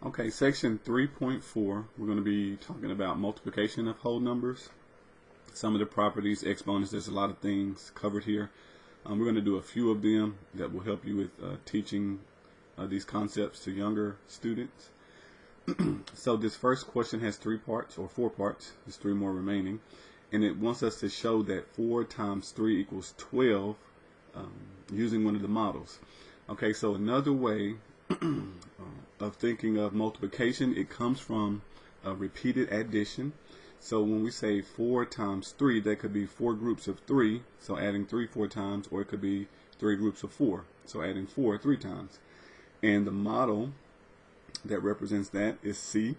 Okay, section 3.4, we're going to be talking about multiplication of whole numbers, some of the properties, exponents. There's a lot of things covered here. We're going to do a few of them that will help you with teaching these concepts to younger students. So this first question has 3 parts, or 4 parts. There's 3 more remaining. And it wants us to show that 4 times 3 equals 12 using one of the models. Okay, so another way of thinking of multiplication, it comes from repeated addition. So when we say 4 times 3, that could be 4 groups of 3, so adding 3 4 times, or it could be 3 groups of 4, so adding 4 3 times. And the model that represents that is C.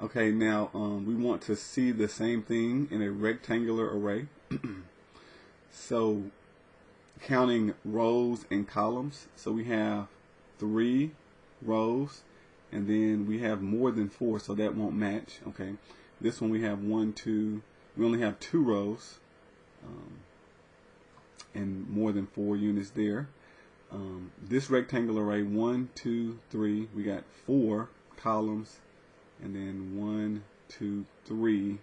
Okay, now we want to see the same thing in a rectangular array. So counting rows and columns, so we have 3 rows, and then we have more than 4, so that won't match. Okay, this one we have 1 2, we only have 2 rows and more than 4 units there. This rectangular array, 1 2 3, we got 4 columns, and then 1 2 3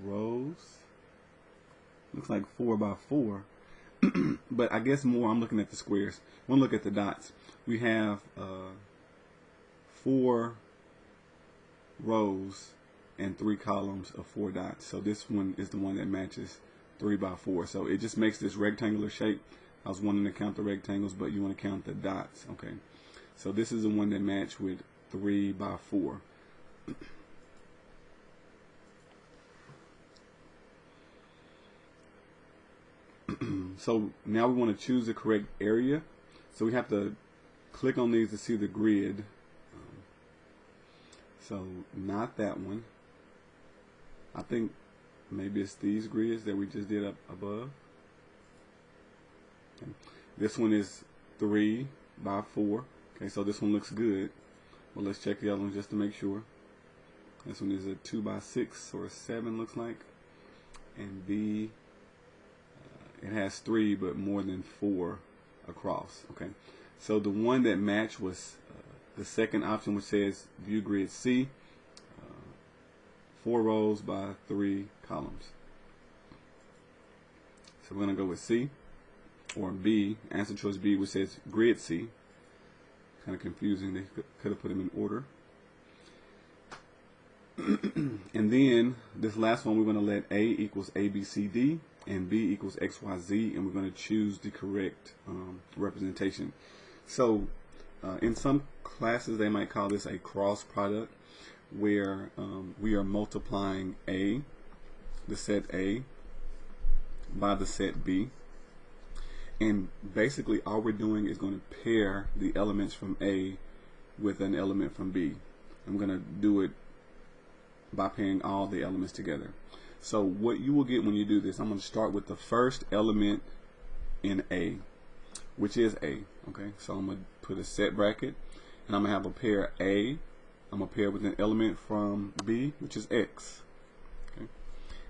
rows. Looks like 4 by 4. But I guess more, I'm looking at the squares. We'll look at the dots. We have 4 rows and 3 columns of 4 dots. So this one is the one that matches 3 by 4. So it just makes this rectangular shape. I was wanting to count the rectangles, but you want to count the dots. Okay. So this is the one that matched with 3 by 4. So now we want to choose the correct area. So we have to click on these to see the grid. So not that one. I think maybe it's these grids that we just did up above. Okay. This one is 3 by 4. Okay, so this one looks good. Well, let's check the other one just to make sure. This one is a 2 by 6 or a 7, looks like. And B, it has 3 but more than 4 across. Okay, so the one that matched was the second option, which says view grid C, 4 rows by 3 columns. So we're going to go with C, or B, answer choice B, which says grid C. Kind of confusing, they could have put them in order. And then this last one, we're going to let A equals ABCD and B equals XYZ, and we're going to choose the correct representation. So in some classes they might call this a cross product, where we are multiplying A, the set A, by the set B. And basically all we're doing is going to pair the elements from A with an element from B. I'm going to do it by pairing all the elements together. So what you will get when you do this, I'm going to start with the first element in A, which is A. Okay, so I'm going to put a set bracket, and I'm going to have a pair A. I'm going to pair with an element from B, which is X. Okay,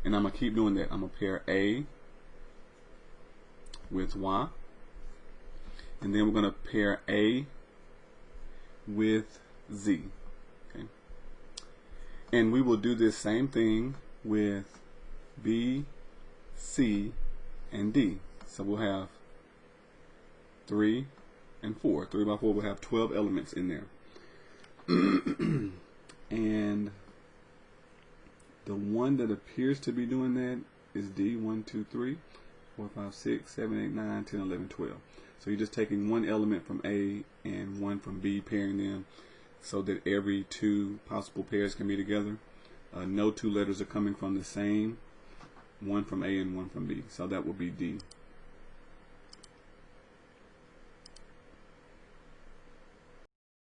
and I'm going to keep doing that. I'm going to pair A with Y, and then we're going to pair A with Z. Okay, and we will do this same thing with B, C, and D. So we'll have 3 and 4. 3 by 4 will have 12 elements in there. And the one that appears to be doing that is D. 1 2 3 4 5 6 7 8 9 10 11 12. So you're just taking one element from A and one from B, pairing them so that every 2 possible pairs can be together. No 2 letters are coming from the same, one from A and one from B. So that will be D.